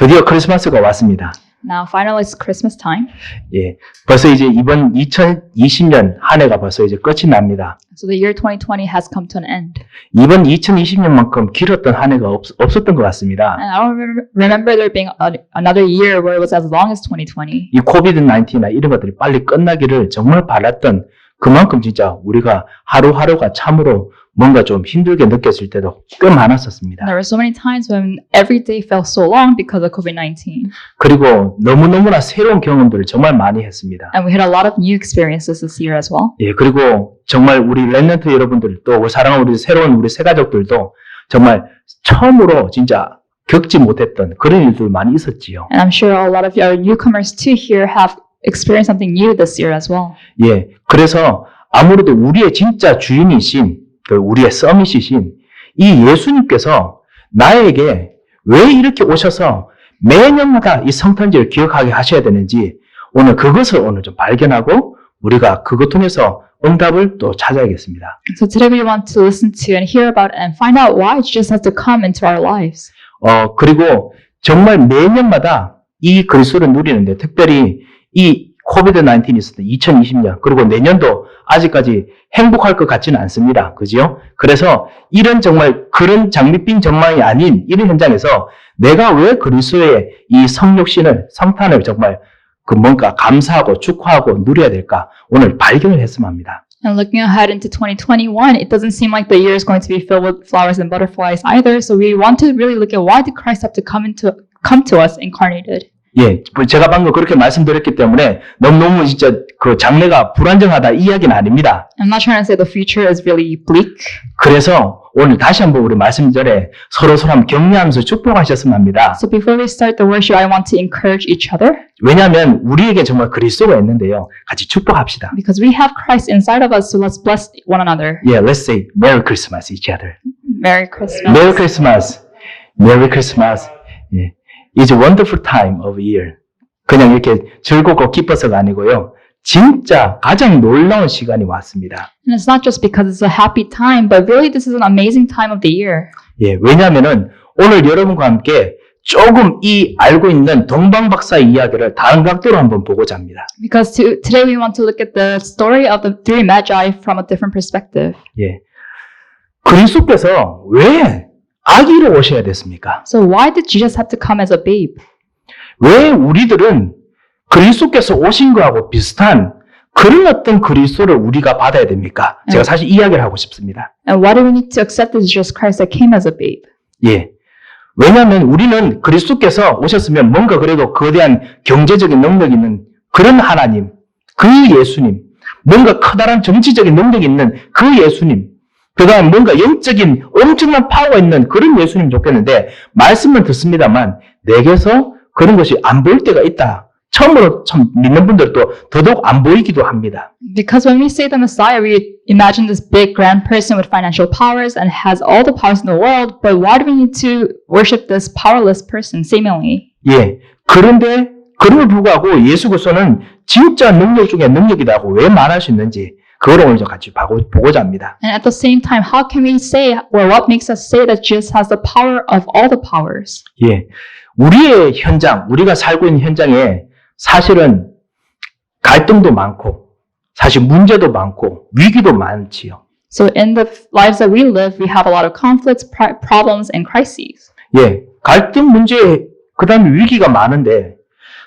드디어 크리스마스가 왔습니다. Now, finally, it's Christmas time. 예, 벌써 이제 이번 2020년 한 해가 벌써 이제 끝이 납니다. So the year 2020 has come to an end. 이번 2020년만큼 길었던 한 해가 없었던 것 같습니다. And I don't remember there being another year where it was as long as 2020. 이 코비드-19나 이런 것들이 빨리 끝나기를 정말 바랐던 그만큼 진짜 우리가 하루하루가 참으로 뭔가 좀 힘들게 느껴질 때도 꽤 많았었습니다. There were so many times when every day felt so long because of COVID-19. 그리고 너무너무나 새로운 경험들을 정말 많이 했습니다. And we had a lot of new experiences this year as well. 예, 그리고 정말 우리 랩런트 여러분들 또 사랑하는 우리 새로운 우리 새 가족들도 정말 처음으로 진짜 겪지 못했던 그런 일들 많이 있었지요. And I'm sure a lot of our newcomers too here have experienced something new this year as well. 예, 그래서 아무래도 우리의 진짜 주인이신 우리의 서밋이신 이 예수님께서 나에게 왜 이렇게 오셔서 매년마다 이 성탄절을 기억하게 하셔야 되는지 오늘 그것을 오늘 좀 발견하고 우리가 그것 통해서 응답을 또 찾아야겠습니다. So today we want to listen to and hear about and find out why Jesus has to come into our lives. 그리고 정말 매년마다 이 그리스도를 누리는데 특별히 이 코비드-19이 있었던 2020년 그리고 내년도 아직까지 행복할 것 같지는 않습니다. 그죠? 그래서 이런 정말 그런 장밋빛 전망이 아닌 이런 현장에서 내가 왜 그리스도의 이 성육신을 성탄을 정말 그 뭔가 감사하고 축하하고 누려야 될까 오늘 발견을 했으면 합니다. And looking ahead into 2021, it doesn't seem like the year is going to be filled with flowers and butterflies either. So we want to really look at why did Christ have to come to us incarnated. 예, 제가 방금 그렇게 말씀드렸기 때문에 너무너무 진짜 그 장래가 불안정하다 이 이야기는 아닙니다. I'm not trying to say the future is really bleak. 그래서 오늘 다시 한번 우리 말씀 전에 서로 한번 격려하면서 축복하셨으면 합니다. So before we start the worship, I want to encourage each other 왜냐하면 우리에게 정말 그리스도가 있는데요. 같이 축복합시다. because we have Christ inside of us. So let's bless one another. Yeah, let's say Merry Christmas each other. Merry Christmas. Merry Christmas. Merry Christmas. 예. It's a wonderful time of year. 그냥 이렇게 즐겁고 기뻐서가 아니고요. 진짜 가장 놀라운 시간이 왔습니다. And it's not just because it's a happy time, but really this is an amazing time of the year. 예, 왜냐하면은 오늘 여러분과 함께 조금 이 알고 있는 동방박사의 이야기를 다른 각도로 한번 보고자 합니다. Because today we want to look at the story of the three magi from a different perspective. 예, 그리스도께서 왜 아기로 오셔야 됐습니까? So why did Jesus have to come as a babe? 왜 우리들은 그리스도께서 오신 거하고 비슷한 그런 어떤 그리스도를 우리가 받아야 됩니까? 제가 사실 이야기를 하고 싶습니다. And why do we need to accept this Jesus Christ that came as a babe? 예. 왜냐하면 우리는 그리스도께서 오셨으면 뭔가 그래도 거대한 경제적인 능력 있는 그런 하나님, 그 예수님, 뭔가 커다란 정치적인 능력 있는 그 예수님, 그 다음 뭔가 영적인 엄청난 파워가 있는 그런 예수님 좋겠는데 말씀은 듣습니다만 내게서 그런 것이 안 보일 때가 있다. 처음으로 참 믿는 분들도 더더욱 안 보이기도 합니다. Because when we say the Messiah, we imagine this big grand person with financial powers and has all the powers in the world, but why do we need to worship this powerless person, seemingly? 예. 그런데 그럼을 불구하고 예수 그리스도는 진짜 능력 중에 능력이라고 왜 말할 수 있는지 그걸 오늘 좀 같이 보고자 합니다. And at the same time, how can we say, or what makes us say that Jesus has the power of all the powers? 예. 우리의 현장, 우리가 살고 있는 현장에 사실은 갈등도 많고, 사실 문제도 많고, 위기도 많지요. So in the lives that we live, we have a lot of conflicts, problems, and crises. 예. 갈등 문제, 그 다음에 위기가 많은데,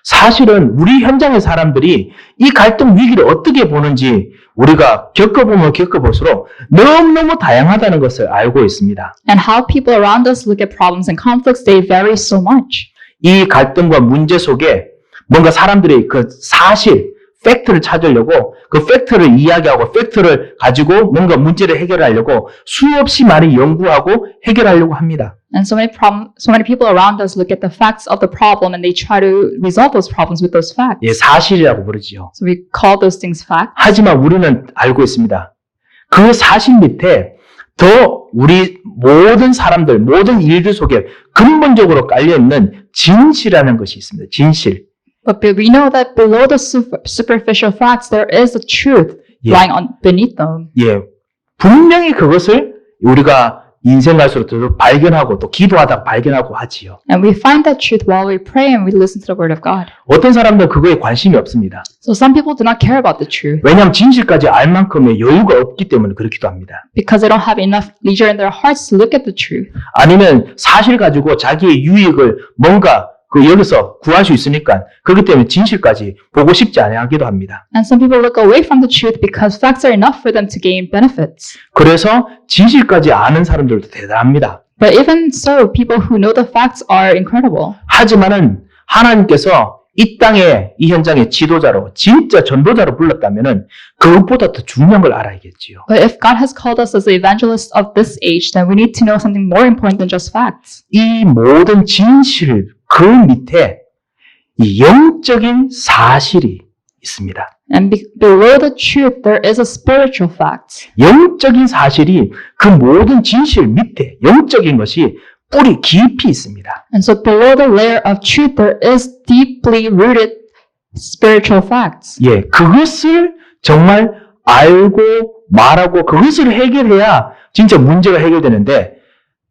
사실은 우리 현장의 사람들이 이 갈등 위기를 어떻게 보는지 우리가 겪어보면 겪어볼수록 너무너무 다양하다는 것을 알고 있습니다. And how people around us look at problems and conflicts, they vary so much. 이 갈등과 문제 속에 뭔가 사람들이 그 사실, 팩트를 찾으려고 그 팩트를 이야기하고 팩트를 가지고 뭔가 문제를 해결하려고 수없이 많이 연구하고 해결하려고 합니다. And so many people around us look at the facts of the problem and they try to resolve those problems with those facts. 예, 사실이라고 부르지요. So we call those things facts. 하지만 우리는 알고 있습니다. 그 사실 밑에 더 우리 모든 사람들, 모든 일들 속에 근본적으로 깔려있는 진실이라는 것이 있습니다. 진실. But we know that below the superficial facts, there is a truth lying beneath them. 예, 분명히 그것을 우리가 인생 갈수록 더 발견하고 또 기도하다가 발견하고 하지요. And we find that truth while we pray and we listen to the word of God. 어떤 사람들은 그거에 관심이 없습니다. So some people do not care about the truth 왜냐하면 진실까지 알 만큼의 여유가 없기 때문에 그렇기도 합니다. because they don't have enough leisure in their hearts to look at the truth. 아니면 사실 가지고 자기의 유익을 뭔가 여기서 구할 수 있으니까 그렇기 때문에 진실까지 보고 싶지 않아하기도 합니다. And some people look away from the truth because facts are enough for them to gain benefits. 그래서 진실까지 아는 사람들도 대단합니다. But even so, people who know the facts are incredible. 하지만은 하나님께서 이 땅에 이 현장의 지도자로 진짜 전도자로 불렀다면은 그것보다 더 중요한 걸 알아야겠지요. But if God has called us as the evangelists of this age, then we need to know something more important than just facts. 이 모든 진실 그 밑에 이 영적인 사실이 있습니다. And below the truth, there is a spiritual fact. 영적인 사실이 그 모든 진실 밑에 영적인 것이 뿌리 깊이 있습니다. And so below the layer of truth, there is deeply rooted spiritual facts. 예, 그것을 정말 알고 말하고 그것을 해결해야 진짜 문제가 해결되는데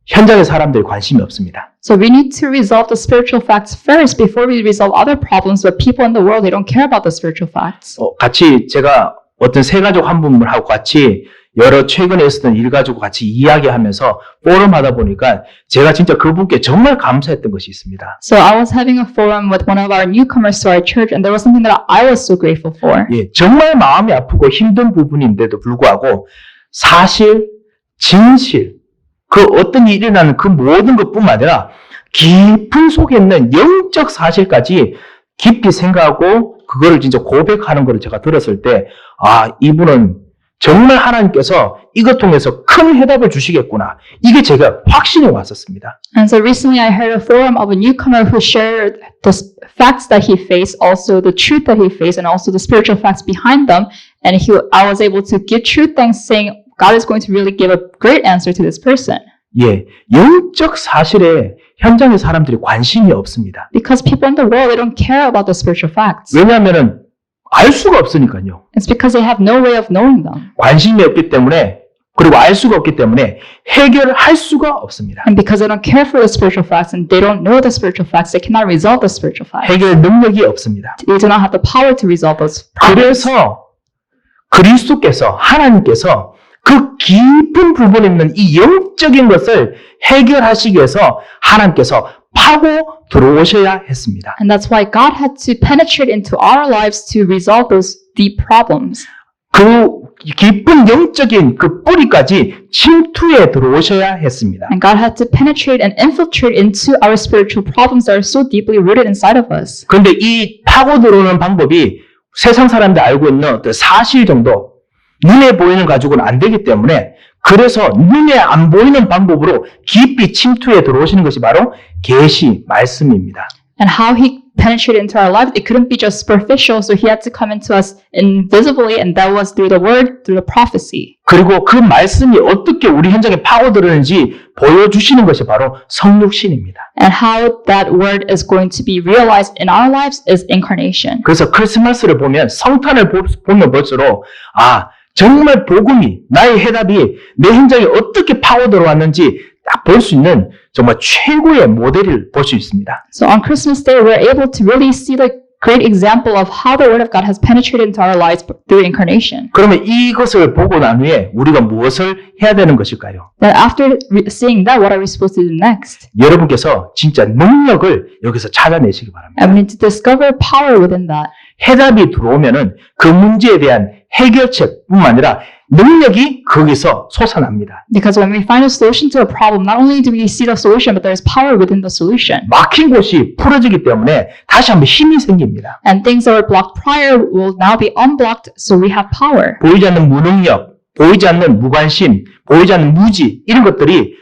현장의 사람들이 관심이 없습니다. So we need to resolve the spiritual facts first before we resolve other problems. But people in the world, they don't care about the spiritual facts. 같이 제가 어떤 세 가족 한 분하고 같이 여러 최근에 있었던 일 가지고 같이 이야기하면서 포럼 하다 보니까 제가 진짜 그분께 정말 감사했던 것이 있습니다. So I was having a forum with one of our newcomers to our church, and there was something that I was so grateful for. 예, 정말 마음이 아프고 힘든 부분인데도 불구하고 사실, 진실, 그 어떤 일이 일어나는 그 모든 것뿐만 아니라 깊은 속에 있는 영적 사실까지 깊이 생각하고 그거를 진짜 고백하는 것을 제가 들었을 때 이분은 정말 하나님께서 이것 통해서 큰 해답을 주시겠구나. 이게 제가 확신이 왔었습니다. And so recently I heard a forum of a newcomer who shared the facts that he faced, also the truth that he faced, and also the spiritual facts behind them. And I was able to give true thanks, saying God is going to really give a great answer to this person. 예, 영적 사실에 현장의 사람들이 관심이 없습니다. Because people in the world, they don't care about the spiritual facts. 왜냐하면은 알 수가 없으니까요. It's because they have no way of knowing them. 관심이 없기 때문에 그리고 알 수가 없기 때문에 해결할 수가 없습니다. And because they don't care for the spiritual facts and they don't know the spiritual facts, they cannot resolve the spiritual facts. 해결 능력이 없습니다. They do not have the power to resolve those problems. 그래서 그리스도께서 하나님께서 그 깊은 부분에 있는 이 영적인 것을 해결하시기 위해서 하나님께서 파고 들어오셔야 했습니다. And that's why God had to penetrate into our lives to resolve those deep problems. 그 깊은 영적인 그 뿌리까지 침투에 들어오셔야 했습니다. And God had to penetrate and infiltrate into our spiritual problems that are so deeply rooted inside of us. 그런데 이 파고 들어오는 방법이 세상 사람들이 알고 있는 어떤 사실 정도 눈에 보이는 가지고는 안 되기 때문에 그래서 눈에 안 보이는 방법으로 깊이 침투에 들어오시는 것이 바로 계시 말씀입니다. And how he penetrated into our lives, it couldn't be just superficial, so he had to come into us invisibly, and that was through the word, through the prophecy. 그리고 그 말씀이 어떻게 우리 현장에 파고들었는지 보여주시는 것이 바로 성육신입니다. And how that word is going to be realized in our lives is incarnation. 그래서 크리스마스를 보면 성탄을 보면 볼수록 정말 복음이 나의 해답이 내 현장에 어떻게 파고들어왔는지 딱 볼 수 있는 정말 최고의 모델을 볼 수 있습니다. So on Christmas Day, we're able to really see the great example of how the Word of God has penetrated into our lives through incarnation. 그러면 이것을 보고 난 후에 우리가 무엇을 해야 되는 것일까요? Then after seeing that, what are we supposed to do next? 여러분께서 진짜 능력을 여기서 찾아내시기 바랍니다. And we need to discover power within that. 해답이 들어오면은 그 문제에 대한 해결책뿐만 아니라 능력이 거기서 솟아납니다. Because when we find a solution to a problem, not only do we see the solution, but there's power within the solution. 막힌 곳이 풀어지기 때문에 다시 한번 힘이 생깁니다. And things that were blocked prior will now be unblocked, so we have power. 보이지 않는 무능력, 보이지 않는 무관심, 보이지 않는 무지 이런 것들이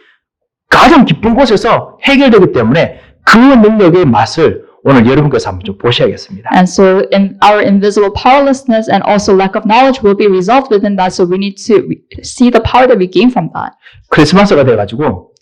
가장 깊은 곳에서 해결되기 때문에 그 능력의 맛을 오늘 여러분께서 한번 좀 보셔야겠습니다. And so our invisible powerlessness and also lack of knowledge will be resolved within that. So we need to see the power that we gain from that. 크리스마스가 돼가지고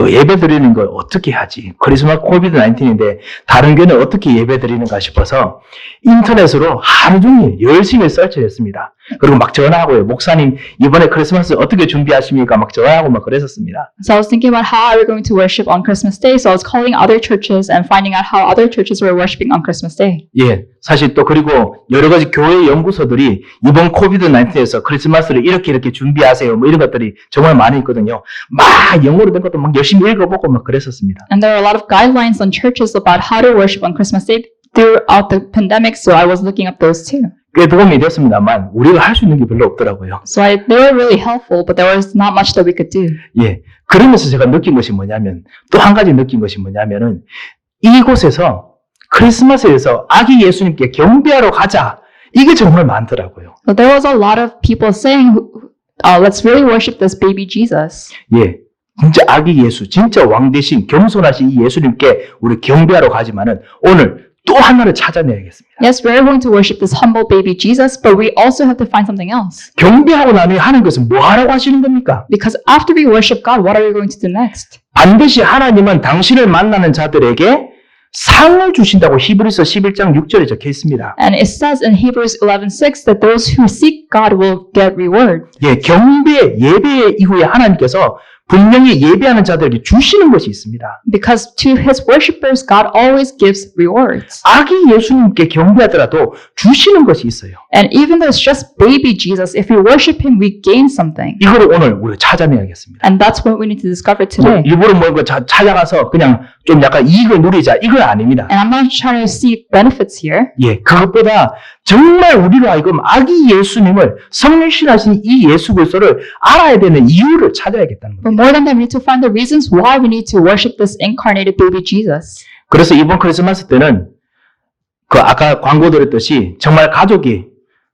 예배 드리는 걸 어떻게 하지? 크리스마스 코비드-19인데 다른 교회는 어떻게 예배 드리는가 싶어서 인터넷으로 하루 종일 열심히 설치했습니다. 그리고 막 전화하고요. 목사님, 이번에 크리스마스 어떻게 준비하십니까? 막 전화하고 막 그랬었습니다. So I was thinking about how are we going to worship on Christmas Day. So I was calling other churches and finding out how other churches were worshiping on Christmas Day. 예, 사실 또 그리고 여러 가지 교회 연구소들이 이번 코비드-19에서 크리스마스를 이렇게 준비하세요. 뭐 이런 것들이 정말 많이 있거든요. 막 영어로 된 것도 막 열심히 읽어보고 막 그랬었습니다. And there are a lot of guidelines on churches about how to worship on Christmas Day throughout the pandemic. So I was looking up those too. 꽤 도움이 됐습니다만 우리가 할 수 있는 게 별로 없더라고요. So they were really helpful, but there was not much that we could do. 예, 그러면서 제가 느낀 것이 뭐냐면 또 한 가지 느낀 것이 뭐냐면은 이곳에서 크리스마스에서 아기 예수님께 경배하러 가자. 이게 정말 많더라고요. So there was a lot of people saying, let's really worship this baby Jesus. 예, 진짜 아기 예수, 진짜 왕 대신 겸손하신 이 예수님께 우리 경배하러 가지만은 오늘 또 하나를 찾아내야겠습니다. Yes, we're going to worship this humble baby Jesus, but we also have to find something else. 경배하고 나면 하는 것은 뭐 하라고 하시는 겁니까? Because after we worship God, what are we going to do next? 반드시 하나님은 당신을 만나는 자들에게 상을 주신다고 히브리서 11장 6절에 적혀 있습니다. And it says in Hebrews 11:6 that those who seek God will get reward. 예, 경배, 예배 이후에 하나님께서 분명히 예배하는 자들에게 주시는 것이 있습니다. Because to his worshippers, God always gives rewards. 아기 예수님께 경배하더라도 주시는 것이 있어요. And even though it's just baby Jesus, if we worship him, we gain something. 이거를 오늘 우리가 찾아내야겠습니다. And that's what we need to discover 뭐 today. 일부러 뭐 이거 찾아가서 그냥 좀 약간 이익을 누리자 이건 아닙니다. And I'm not trying to seek benefits here. 예, 그것보다 정말 우리로 하여금 아기 예수님을 성육신하신 이 예수 그리스도를 알아야 되는 이유를 찾아야겠다는 겁니다. But more than that, we need to find the reasons why we need to worship this incarnated baby Jesus. 그래서 이번 크리스마스 때는 그 아까 광고 드렸듯이 정말 가족이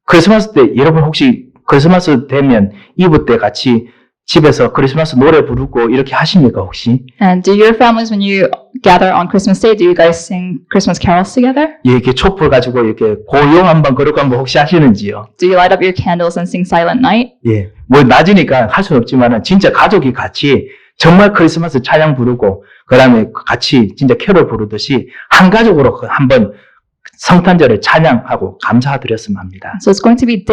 크리스마스 때 여러분 혹시 크리스마스 되면 이브 때 같이 집에서 크리스마스 노래 부르고 이렇게 하십니까 혹시? And do your families, when you gather on Christmas Day, do you guys sing Christmas carols together? 예, 이렇게 촛불 가지고 이렇게 고요 한번 그렇게 한번 혹시 하시는지요? Do you light up your candles and sing Silent Night? 예, 뭐 낮이니까 할 수는 없지만은 진짜 가족이 같이 정말 크리스마스 찬양 부르고 그다음에 같이 진짜 캐롤 부르듯이 한 가족으로 한번 성탄절에 찬양하고 감사드렸으면 합니다. So it's going to be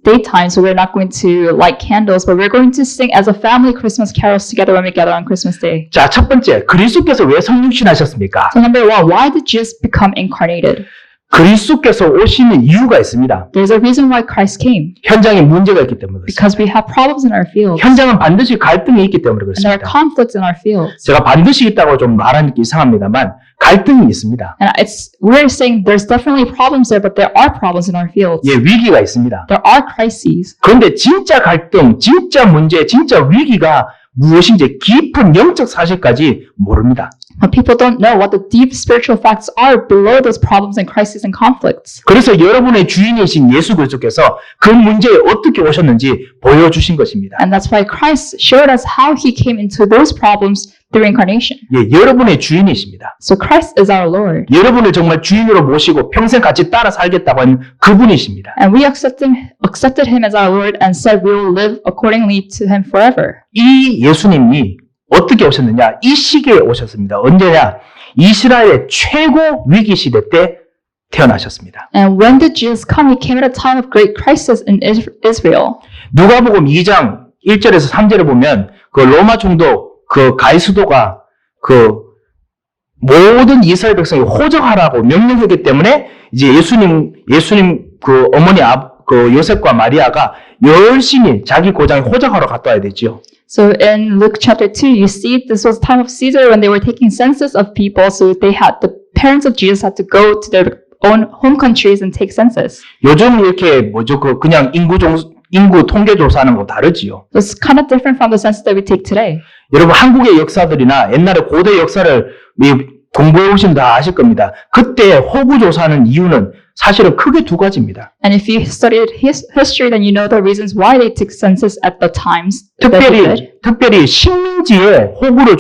daytime, so we're not going to light candles, but we're going to sing as a family Christmas carols together when we gather on Christmas Day. 자, 첫 번째, 그리스도께서 왜 성육신하셨습니까? So number one, why did Jesus become incarnated? 그리스도께서 오시는 이유가 있습니다. There's a reason why Christ came. 현장에 문제가 있기 때문에 그렇습니다. Because we have problems in our fields. 현장은 반드시 갈등이 있기 때문에 And there are 그렇습니다. conflicts in our fields. 제가 반드시 있다고 좀 말하는 게 이상합니다만 갈등이 있습니다. And we're saying there's definitely problems there, but there are problems in our fields. 예, 위기가 있습니다. There are crises. 그런데 진짜 갈등, 진짜 문제, 진짜 위기가 무엇인지 깊은 영적 사실까지 모릅니다. But people don't know what the deep spiritual facts are below those problems and crises and conflicts. 그래서 여러분의 주인이신 예수 그리스도께서 그 문제에 어떻게 오셨는지 보여주신 것입니다. And that's why Christ showed us how he came into those problems through incarnation. 예, 여러분의 주인이십니다. So Christ is our Lord. 여러분을 정말 주인으로 모시고 평생 같이 따라 살겠다고 하는 그분이십니다. And we accepted him as our Lord and said we will live accordingly to him forever. 이 예수님이 어떻게 오셨느냐? 이 시기에 오셨습니다. 언제냐? 이스라엘의 최고 위기 시대 때 태어나셨습니다. And when did Jesus come? He came at a time of great crisis in Israel. 누가복음 2장 1절에서 3절에 보면 그 로마 총독 그 가이수도가 그 모든 이스라엘 백성이 호적하라고 명령했기 때문에 이제 예수님 그 어머니 그 요셉과 마리아가 열심히 자기 고장에 호적하러 갔다 와야 되죠. So in Luke chapter 2, you see this was time of Caesar when they were taking census of people. So the parents of Jesus had to go to their own home countries and take census. 요즘 이렇게 뭐죠? 그냥 인구 통계 조사하는 거 다르지요. So it's kind of different from the census that we take today. 여러분 한국의 역사들이나 옛날에 고대 역사를 공부해 오시면 다 아실 겁니다. 그때 호구 조사하는 이유는 사실은 크게 두 가지입니다. And if you studied history, then you know the reasons why they took census at the times that they did. 특별히 식민지에 호적을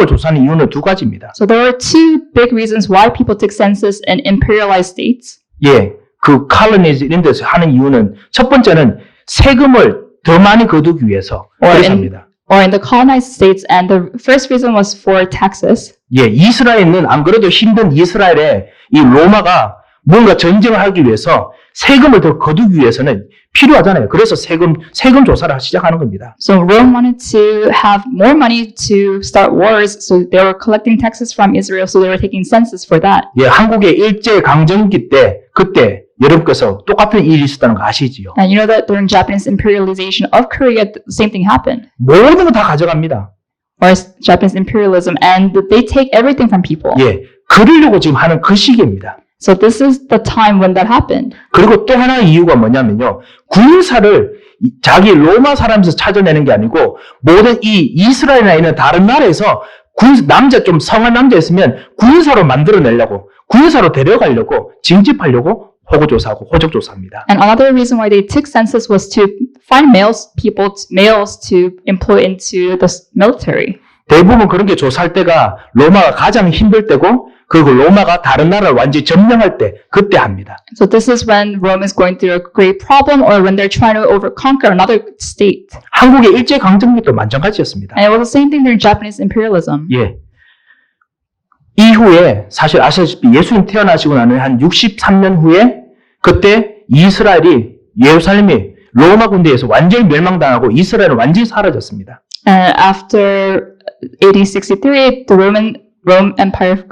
조사하는 이유는 두 가지입니다. So there were two big reasons why people took census in imperialized states. 예, 그 칼로니즈 이런 데서 하는 이유는 첫 번째는 세금을 더 많이 거두기 위해서 그렇습니다. Or in the colonized states, and the first reason was for taxes. 예, 이스라엘은 안 그래도 힘든 이스라엘에 이 로마가 뭔가 전쟁을 하기 위해서 세금을 더 거두기 위해서는 필요하잖아요. 그래서 세금 조사를 시작하는 겁니다. So Rome wanted to have more money to start wars, so they were collecting taxes from Israel, so they were taking census for that. 예, 한국의 일제 강점기 때 그때 여러분께서 똑같은 일이 있었다는 거 아시지요? And you know that during Japanese imperialization of Korea, the same thing happened. 모든 거 다 가져갑니다. Or Japanese imperialism, and they take everything from people. 예, 그러려고 지금 하는 그 시기입니다. So this is the time when that happened. 그리고 또 하나 이유가 뭐냐면요. 군사를 자기 로마 사람에서 찾아내는 게 아니고 모든 이 이스라엘이나 있는 다른 나라에서 남자 좀 성한 남자 있으면 군사로 만들어내려고 군사로 데려가려고 징집하려고 호구조사하고 호적조사합니다. And another reason why they took census was to find males to employ into the military. 대부분 그런 게 조사할 때가 로마가 가장 힘들 때고 그리고 로마가 다른 나라를 완전히 점령할 때 그때 합니다. So this is when Rome is going through a great problem or when they're trying to conquer another state. 한국의 일제 강점기도 마찬가지였습니다. And it was the same thing during Japanese imperialism. 예. 이후에 사실 아시다시피 예수님 태어나시고 나는 한 63년 후에 그때 이스라엘이 예루살렘이 로마 군대에서 완전히 멸망당하고 이스라엘은 완전히 사라졌습니다. And after AD 63, the Rome Empire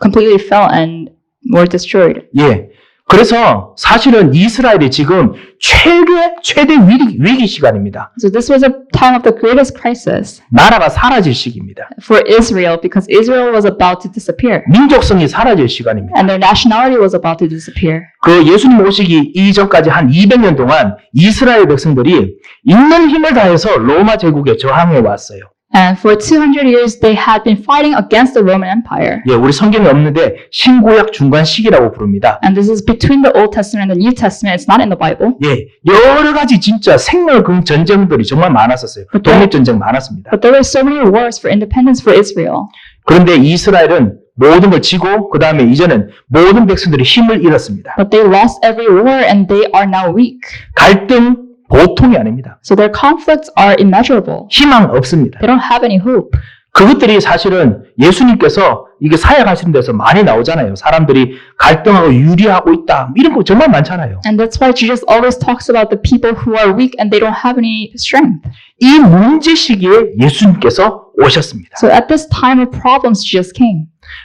completely fell and were destroyed. 예. 그래서 사실은 이스라엘이 지금 최대 위기 시간입니다. So this was a time of the greatest crisis 나라가 사라질 시기입니다. for Israel because Israel was about to disappear 민족성이 사라질 시간입니다. and their nationality was about to disappear. 그 예수님 오시기 이전까지 한 200년 동안 이스라엘 백성들이 있는 힘을 다해서 로마 제국에 저항해 왔어요. And for 200 years, they had been fighting against the Roman Empire. 예, 우리 성경에 없는데 신구약 중간 시기라고 부릅니다. And this is between the Old Testament and the New Testament. It's not in the Bible. 예, 여러 가지 진짜 생멸금 전쟁들이 정말 많았었어요. 독립전쟁 많았습니다. But there were so many wars for independence for Israel. 그런데 이스라엘은 모든 걸 지고 그 다음에 이제는 모든 백성들이 힘을 잃었습니다. But they lost every war and they are now weak. 갈등 보통이 아닙니다. So their conflicts are immeasurable. 희망 없습니다. They don't have any hope. 그것들이 사실은 예수님께서 이게 사역하시는 데서 많이 나오잖아요. 사람들이 갈등하고 유리하고 있다. 이런 거 정말 많잖아요. And that's why Jesus always talks about the people who are weak and they don't have any strength. 이 문제 시기에 예수님께서 오셨습니다. So at this time of problems, Jesus came.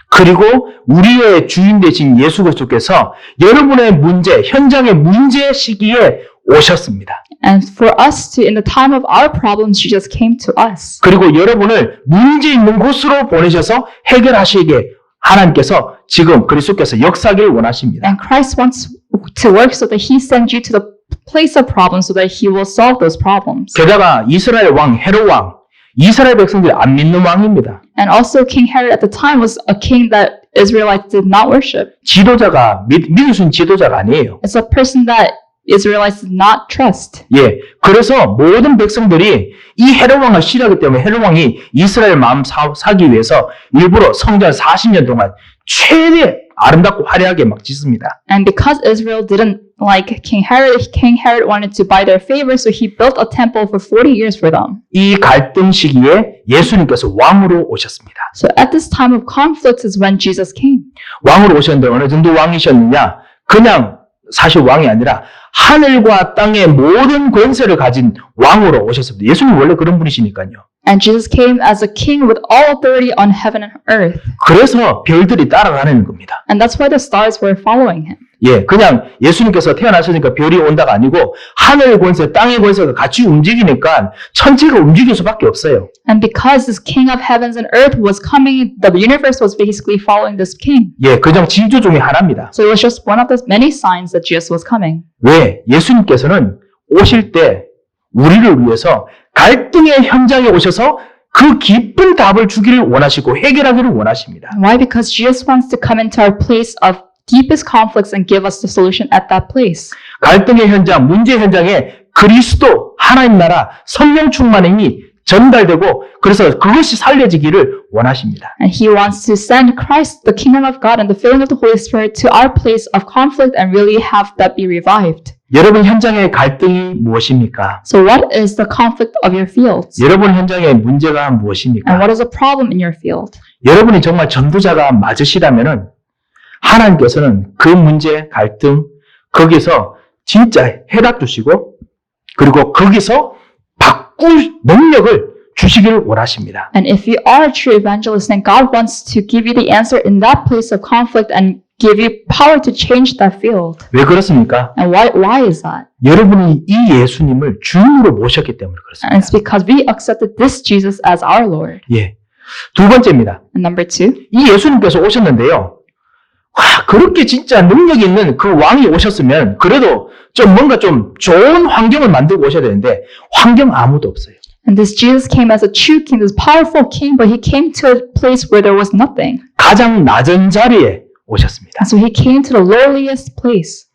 그리고 우리의 주인 되신 예수 그리스도께서 여러분의 문제, 현장의 문제 시기에 오셨습니다. And for us to, in the time of our problems, Jesus came to us. 그리고 여러분을 문제 있는 곳으로 보내셔서 해결하시게 하나님께서 지금 그리스도께서 역사하기를 원하십니다. And Christ wants to work so that He sends you to the place of problems so that He will solve those problems. 게다가 이스라엘 왕 헤롯 왕, 이스라엘 백성들이 안 믿는 왕입니다. And also King Herod at the time was a king that Israelites did not worship. 지도자가 믿을 수 있는 지도자가 아니에요. It's a person that Israelites did not trust. 예, 그래서 모든 백성들이 이 헤롯 왕을 싫어하기 때문에 헤롯 왕이 이스라엘 마음 사기 위해서 일부러 성전 40년 동안 최대 아름답고 화려하게 막 짓습니다. And because Israel didn't like King Herod wanted to buy their favor, so he built a temple for 40 years for them. 이 갈등 시기에 예수님께서 왕으로 오셨습니다. So at this time of conflict is when Jesus came. 왕으로 오셨는데 어느 정도 왕이셨느냐? 그냥 사실 왕이 아니라 하늘과 땅의 모든 권세를 가진 왕으로 오셨습니다. 예수님 원래 그런 분이시니까요. And Jesus came as a king with all authority on heaven and earth. 그래서 별들이 따라다니는 겁니다. And that's why the stars were following him. 예, 그냥 예수님께서 태어나시니까 별이 온다가 아니고 하늘의 권세, 땅의 권세가 같이 움직이니까 천체가 움직일 수밖에 없어요. And because this king of heavens and earth was coming, the universe was basically following this king. 예, 그냥 징조 중에 하나입니다. So it was just one of the many signs that Jesus was coming. 왜? 예수님께서는 오실 때 우리를 위해서 갈등의 현장에 오셔서 그 깊은 답을 주기를 원하시고 해결하기를 원하십니다. Why? Because Jesus wants to come into our place of deepest conflicts and give us the solution at that place. 갈등의 현장, 문제 현장에 그리스도, 하나님 나라, 성령 충만함이 전달되고 그래서 그것이 살려지기를 원하십니다. And He wants to send Christ, the kingdom of God, and the filling of the Holy Spirit to our place of conflict and really have that be revived. 여러분 현장의 갈등이 무엇입니까? So what is the conflict of your fields? 여러분 현장의 문제가 And 무엇입니까? what is a problem in your field? 여러분이 정말 전도자가 맞으시다면은 하나님께서는 그 문제, 갈등, 거기서 진짜 해답 주시고 그리고 거기서 바꿀 능력을 주시기를 원하십니다. And if you are a true evangelist, then God wants to give you the answer in that place of conflict and give you power to change that field. 왜 그렇습니까? And why is that? 여러분이 이 예수님을 주님으로 모셨기 때문에 And it's 그렇습니다. because we accepted this Jesus as our Lord. 예. 두 번째입니다. And number two, 이 예수님께서 오셨는데요. 와, 그렇게 진짜 능력 있는 그 왕이 오셨으면 그래도 좀 뭔가 좀 좋은 환경을 만들고 오셔야 되는데 환경 아무도 없어요. and this Jesus came as a true king, this powerful king, but he came to a place where there was nothing. 가장 낮은 자리에 오셨습니다. And so he came to the lowliest place.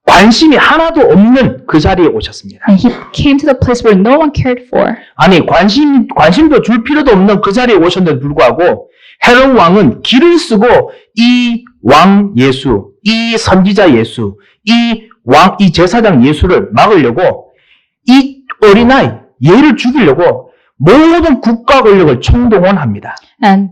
관심이 하나도 없는 그 자리에 오셨습니다. And he came to the place where no one cared for. 아니 관심도 줄 필요도 없는 그 자리에 오셨는데도 불구하고 헤롯 왕은 길을 쓰고 이 왕 예수, 이 선지자 예수, 이 제사장 예수를 막으려고 이 어린아이 얘를 죽이려고 모든 국가 권력을 총동원합니다. And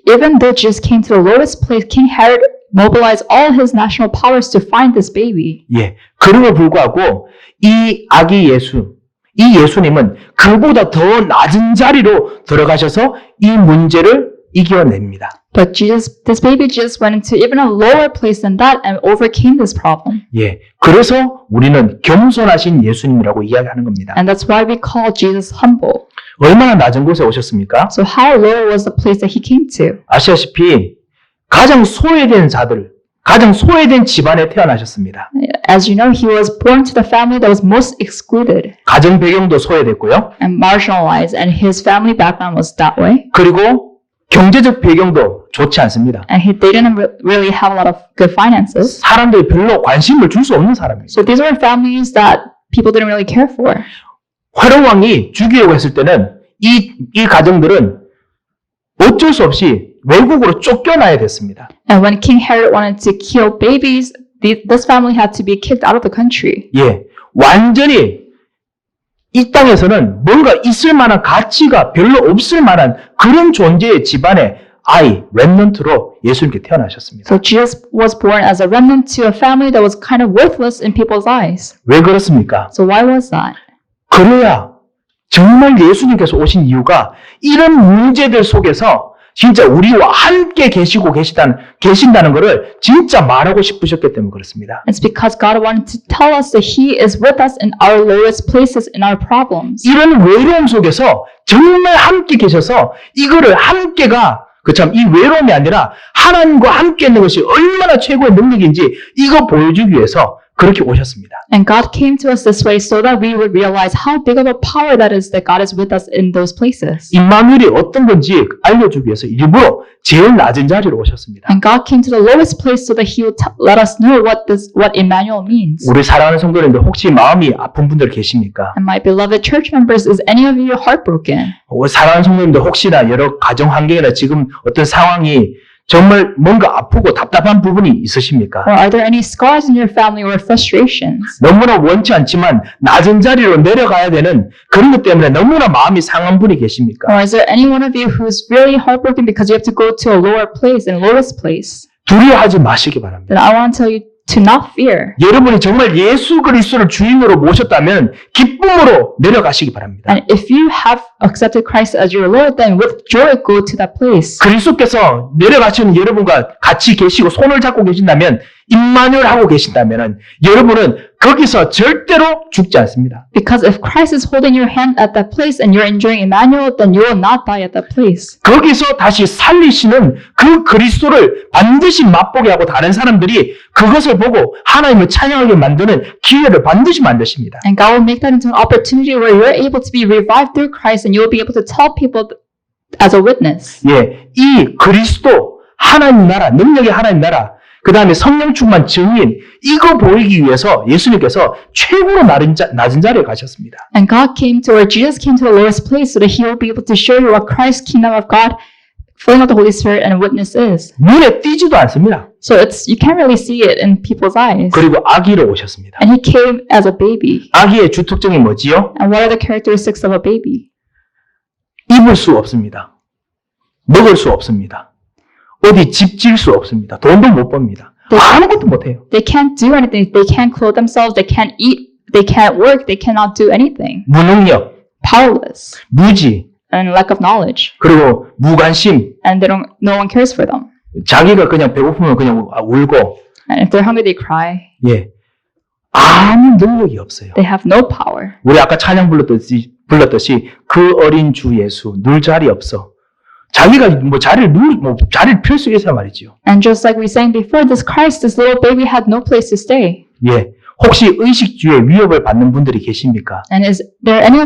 even though Jesus came to the lowest place, King Herod mobilized all his national powers to find this baby. 예. 그럼에도 불구하고 이 아기 예수, 이 예수님은 그보다 더 낮은 자리로 들어가셔서 이 문제를 이겨냅니다. But this baby Jesus went into even a lower place than that and overcame this problem. 예. 그래서 우리는 겸손하신 예수님이라고 이야기하는 겁니다. And that's why we call Jesus humble. 얼마나 낮은 곳에 오셨습니까? So how low was the place that he came to? 아시다시피 가장 소외된 자들, 가장 소외된 집안에 태어나셨습니다. As you know, he was born to the family that was most excluded 가정 배경도 소외됐고요. and marginalized, and his family background was that way. 그리고 경제적 배경도 좋지 않습니다. And they didn't really have a lot of good finances. 사람들이 별로 관심을 줄 수 없는 사람입니다. So these were families that people didn't really care for. 헤롯 왕이 죽이려고 했을 때는 이 가정들은 어쩔 수 없이 외국으로 쫓겨나야 됐습니다. And when King Herod wanted to kill babies, this family had to be kicked out of the country. 예, 완전히 이 땅에서는 뭔가 있을 만한 가치가 별로 없을 만한 그런 존재의 집안의 아이, 렘넌트로 예수님께 태어나셨습니다. So Jesus was born as a remnant to a family that was kind of worthless in people's eyes. 왜 그렇습니까? So why was that? 그래야 정말 예수님께서 오신 이유가 이런 문제들 속에서 진짜 우리와 함께 계신다는 것을 진짜 말하고 싶으셨기 때문에 그렇습니다. It's because God wanted to tell us that He is with us in our lowest places, in our problems. 이런 외로움 속에서 정말 함께 계셔서 이거를 함께가 이 외로움이 아니라 하나님과 함께 있는 것이 얼마나 최고의 능력인지 이거 보여주기 위해서 그렇게 오셨습니다. And God came to us this way so that we would realize how big of a power that is that God is with us in those places. 임마누엘이 어떤 건지 알려주기 위해서 일부러 제일 낮은 자리로 오셨습니다. And God came to the lowest place so that He would let us know what Emmanuel means. 우리 사랑하는 성도님들 혹시 마음이 아픈 분들 계십니까? And my beloved church members, is any of you heartbroken? 사랑하는 성도님들 혹시나 여러 가정 환경이나 지금 어떤 상황이 정말 뭔가 아프고 답답한 부분이 있으십니까? Or are there any scars in your family or frustrations? 너무나 원치 않지만 낮은 자리로 내려가야 되는 그런 것 때문에 너무나 마음이 상한 분이 계십니까? Or is there any one of you who's really heartbroken because you have to go to a lower place and lowest place? 두려워하지 마시기 바랍니다. Then I want to tell you to not fear. 여러분이 정말 예수 그리스도를 주인으로 모셨다면 기쁨으로 내려가시기 바랍니다. And if you have accepted Christ as your Lord, then with joy go to that place. 그리스도께서 내려가시는 여러분과 같이 계시고 손을 잡고 계신다면 임마누엘 하고 계신다면 여러분은 거기서 절대로 죽지 않습니다. Because if Christ is holding your hand at that place and you're enjoying Emmanuel, then you will not die at that place. 거기서 다시 살리시는 그 그리스도를 반드시 맛보게 하고 다른 사람들이 그것을 보고 하나님을 찬양하게 만드는 기회를 반드시 만드십니다. And God will make that into an opportunity where you're able to be revived through Christ and you'll be able to tell people as a witness. 예, 이 그리스도 하나님 나라, 능력의 하나님 나라, 그 다음에 성령 충만 증인 이거 보이기 위해서 예수님께서 최고로 낮은 자리에 가셨습니다. And God came to where Jesus came to the lowest place so that He will be able to show you what Christ's kingdom of God, filling out the Holy Spirit and witness is. 눈에 띄지도 않습니다. So you can't really see it in people's eyes. 그리고 아기로 오셨습니다. And He came as a baby. 아기의 주특징이 뭐지요? And what are the characteristics of a baby? 입을 수 없습니다. 먹을 수 없습니다. 어디 집 질 수 없습니다. 돈도 못 법니다. 아무것도 못해요. They can't do anything. They can't clothe themselves. They can't eat. They can't work. They cannot do anything. 무능력, Powerless 무지, and lack of knowledge. 그리고 무관심. And no one cares for them. 자기가 그냥 배고프면 그냥 울고, And if they're hungry, they cry. 예. 아무 능력이 없어요. They have no power. 우리 아까 찬양 불렀듯이 그 어린 주 예수, 눌 자리 없어. 자기가 자리를 펼 수 있어야 말이죠. And just like we sang before, this Christ, this little baby had no place to stay. 예. 혹시 의식주의 위협을 받는 분들이 계십니까? And is there any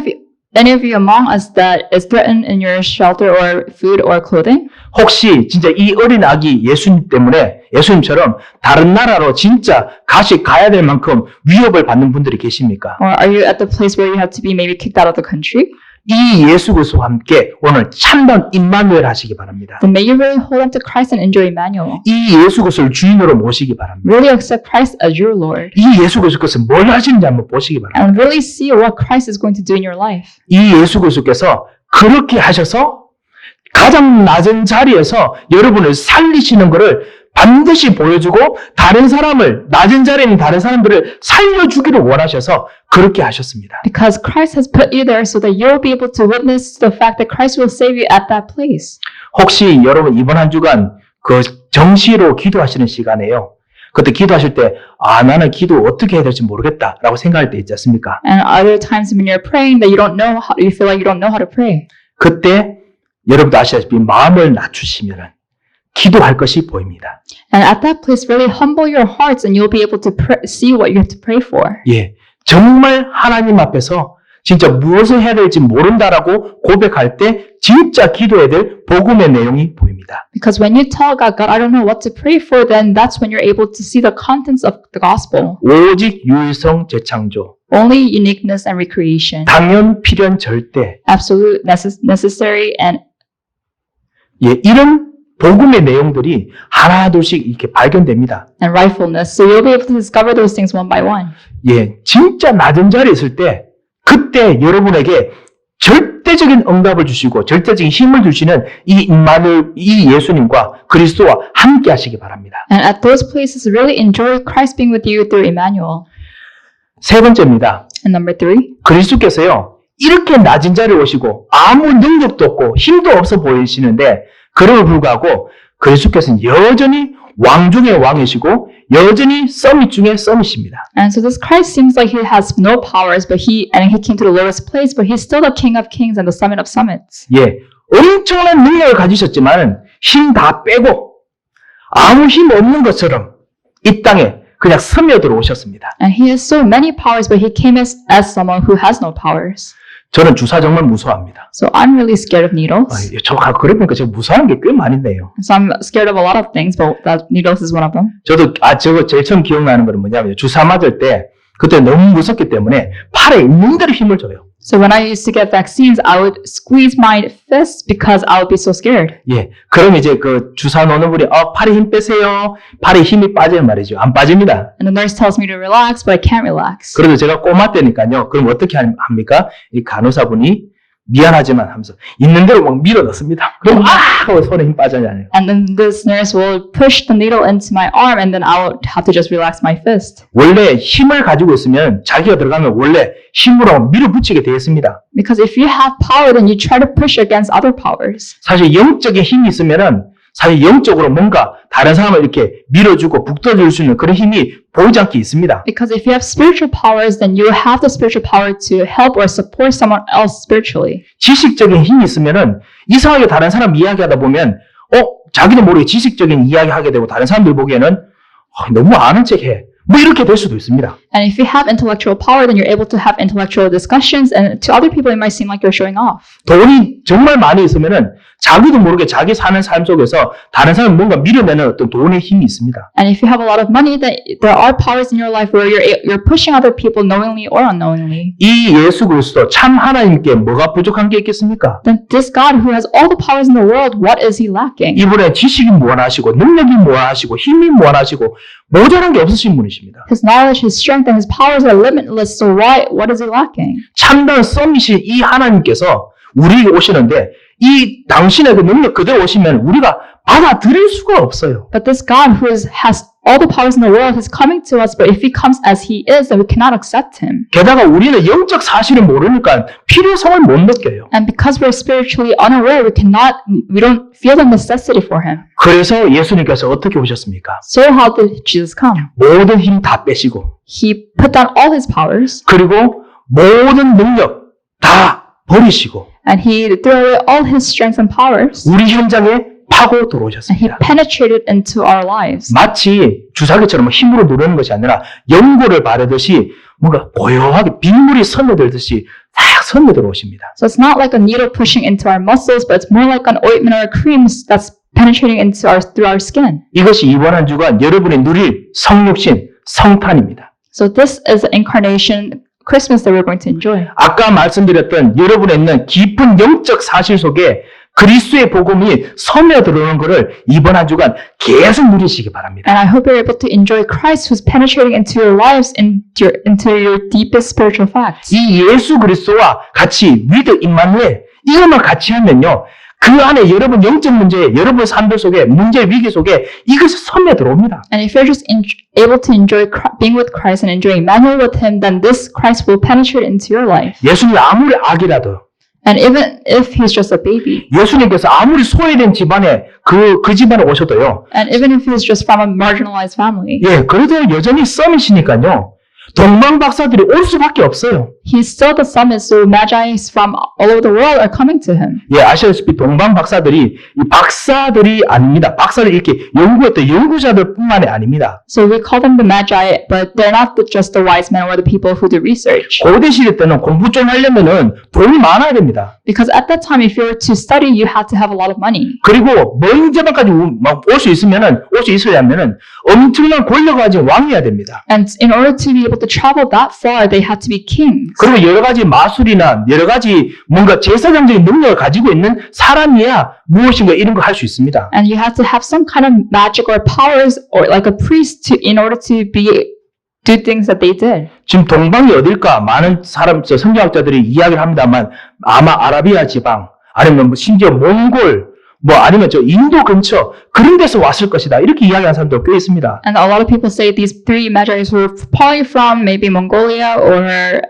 of you among us that is threatened in your shelter or food or clothing? 혹시 진짜 이 어린 아기 예수님 때문에 예수님처럼 다른 나라로 진짜 가야 될 만큼 위협을 받는 분들이 계십니까? Or are you at the place where you have to be maybe kicked out of the country? 이 예수 그리스도와 함께 오늘 참된 임마누엘 하시기 바랍니다. Then may you really hold on to Christ and enjoy Emmanuel. 이 예수 그리스도를 주인으로 모시기 바랍니다. Really accept Christ as your Lord. 이 예수 그리스도께서 뭘 하시는지 한번 보시기 바랍니다. And really see what Christ is going to do in your life. 이 예수 그리스도께서 그렇게 하셔서 가장 낮은 자리에서 여러분을 살리시는 것을 반드시 보여주고 낮은 자리에 있는 다른 사람들을 살려주기를 원하셔서 그렇게 하셨습니다. Because Christ has put you there so that you'll be able to witness the fact that Christ will save you at that place. 혹시 여러분 이번 한 주간 그 정시로 기도하시는 시간에요. 그때 기도하실 때 나는 기도 어떻게 해야 될지 모르겠다라고 생각할 때 있지 않습니까? And other times when you're praying that you feel like you don't know how to pray. 그때 여러분도 아시다시피 마음을 낮추시면은 기도할 것이 보입니다. And at that place, really humble your hearts and you'll be able to see what you have to pray for. 예, 정말 하나님 앞에서 진짜 무엇을 해야 될지 모른다라고 고백할 때 진짜 기도해야 될 복음의 내용이 보입니다. Because when you tell God, I don't know what to pray for, then that's when you're able to see the contents of the gospel. 오직 유일성 재창조, Only uniqueness and recreation. 당연 필연 절대. Absolute, necessary, and 예, 이런 복음의 내용들이 하나둘씩 이렇게 발견됩니다. rightfulness. So you'll be able to discover those things one by one. 예, 진짜 낮은 자리에 있을 때 그때 여러분에게 절대적인 응답을 주시고 절대적인 힘을 주시는 이 예수님과 그리스도와 함께 하시기 바랍니다. And at those places, really enjoy Christ being with you through Emmanuel. 세 번째입니다. And number 3, 그리스도께서요, 이렇게 낮은 자리에 오시고 아무 능력도 없고 힘도 없어 보이시는데 그럼에도 불구하고 그리스도께서는 여전히 왕 중의 왕이시고 여전히 서밋 중의 서밋입니다. and so this Christ seems like he has no powers, but he came to the lowest place, but he's still the King of Kings and the Summit of Summits. 예, 엄청난 능력을 가지셨지만 힘 다 빼고 아무 힘 없는 것처럼 이 땅에 그냥 스며들어 오셨습니다. And he has so many powers, but he came as someone who has no powers. 저는 주사 정말 무서워합니다. So I'm really scared of needles. 그래 보니까 제가 무서워하는 게 꽤 많이 있네요. So I'm scared of a lot of things, but that needles is one of them. 저도 저거 제일 처음 기억나는 거는 뭐냐면 주사 맞을 때 그때 너무 무섭기 때문에 팔에 있는 대로 힘을 줘요. So when I used to get vaccines, I would squeeze my fists because I would be so scared. 예, 그럼 이제 그 주사 놓는 분이 팔에 힘 빼세요. 팔에 힘이 빠져요 말이죠. 안 빠집니다. And the nurse tells me to relax, but I can't relax. 그래도 제가 꼬마 때니까요. 그럼 어떻게 합니까? 이 간호사분이 미안하지만 하면서 있는 대로 막 밀어 넣습니다. 그럼 하고 손에 힘 빠져나요. And then this nurse will push the needle into my arm, and then I would have to just relax my fist. 원래 힘을 가지고 있으면 자기가 들어가면 원래 힘으로 밀어붙이게 되어 있습니다. Because if you have power, then you try to push against other powers. 사실 영적인 힘이 있으면은 사실 영적으로 뭔가 다른 사람을 이렇게 밀어주고 북돋을 수 있는 그런 힘이 보이지 않게 있습니다. Because if you have spiritual powers, then you have the spiritual power to help or support someone else spiritually. 지식적인 힘이 있으면은 이상하게 다른 사람 이야기하다 보면 자기도 모르게 지식적인 이야기 하게 되고 다른 사람들 보기에는 너무 아는 척해. 뭐 이렇게 될 수도 있습니다. And if you have intellectual power, then you're able to have intellectual discussions, and to other people it might seem like you're showing off. 돈이 정말 많이 있으면은 자기도 모르게 자기 사는 삶 속에서 다른 사람 뭔가 밀어내는 어떤 돈의 힘이 있습니다. And if you have a lot of money, then there are powers in your life where you're pushing other people knowingly or unknowingly. 이 예수 그리스도 참 하나님께 뭐가 부족한 게 있겠습니까? Then this God who has all the powers in the world, what is he lacking? 이분의 지식이 무한하시고 능력이 무한하시고 힘이 무한하시고 모자란 게 없으신 분이십니다. His knowledge, his strength, and his powers are limitless. So what is he lacking? 참다운 썸이신 이 하나님께서 우리에게 오시는데 이 당신의 그 능력 그대로 오시면 우리가 받아들일 수가 없어요. But this God who has all the powers in the world is coming to us, but if he comes as he is, then we cannot accept him. 게다가 우리는 영적 사실을 모르니까 필요성을 못 느껴요. And because we're spiritually unaware, we don't feel the necessity for him. 그래서 예수님께서 어떻게 오셨습니까? So how did Jesus come? 모든 힘 다 빼시고 He put down all his powers, 그리고 모든 능력 다 버리시고 and he threw away all his strengths and powers, 우리 현장에 파고 and he 들어오셨습니다. penetrated into our lives. 마치 주사기처럼 힘으로 누르는 것이 아니라 연고를 바르듯이 뭔가 고요하게 빗물이 스며들듯이 싹 스며들어 오십니다. So it's not like a needle pushing into our muscles, but it's more like an ointment or a cream that's penetrating through our skin. 이것이 이번 한 주간 여러분이 누릴 성육신, 성탄입니다. So this is the incarnation Christmas that we're going to enjoy. 아까 말씀드렸던 여러분에 있는 깊은 영적 사실 속에 그리스도의 복음이 스며들어오는 것을 이번 한 주간 계속 누리시기 바랍니다. And I hope you're able to enjoy Christ who's penetrating into your lives, into your deepest spiritual facts. 이 예수 그리스도와 같이 위드 임마누엘 이것만 같이 하면요. 그 안에 여러분 영적 문제, 여러분 삶들 속에 문제 위기 속에 이것이 스며들어옵니다. And if you're just able to enjoy being with Christ and enjoying Emmanuel with him, then this Christ will penetrate into your life. 예수님이 아무리 악이라도 And even if he's just a baby, 예수님께서 아무리 소외된 집안에 그 집안에 오셔도요. and even if he's just from a marginalized family, 예, 그래도 여전히 썸이시니까요. 동방 박사들이 올 수밖에 없어요. he's still the summit, so magi from all over the world are coming to him. 예, 아시다시피 동방 박사들이 이 박사들이 아닙니다. 박사를 이렇게 연구했던 연구자들뿐만이 아닙니다. So we call them the magi, but they're not just the wise men or the people who do research. 고대 시대 때는 공부 좀 하려면은 돈이 많아야 됩니다. Because at that time, if you were to study, you had to have a lot of money. 그리고 먼 지방까지 올 수 있으려면은 엄청난 권력을 가진 왕이어야 됩니다. And in order to be able to travel that far, they had to be kings. 그리고 여러 가지 마술이나 여러 가지 뭔가 제사장적인 능력을 가지고 있는 사람이야 무엇인가 이런 걸 할 수 있습니다. And you had to have some kind of magic or powers, or like a priest, in order to do things that they did. 지금 동방이 어딜까? 많은 성경학자들이 이야기를 합니다만 아마 아라비아 지방 아니면 뭐 심지어 몽골 아니면 저 인도 근처 그런 데서 왔을 것이다. 이렇게 이야기하는 사람도 꽤 있습니다. And a lot of people say these three magi's were probably from maybe Mongolia or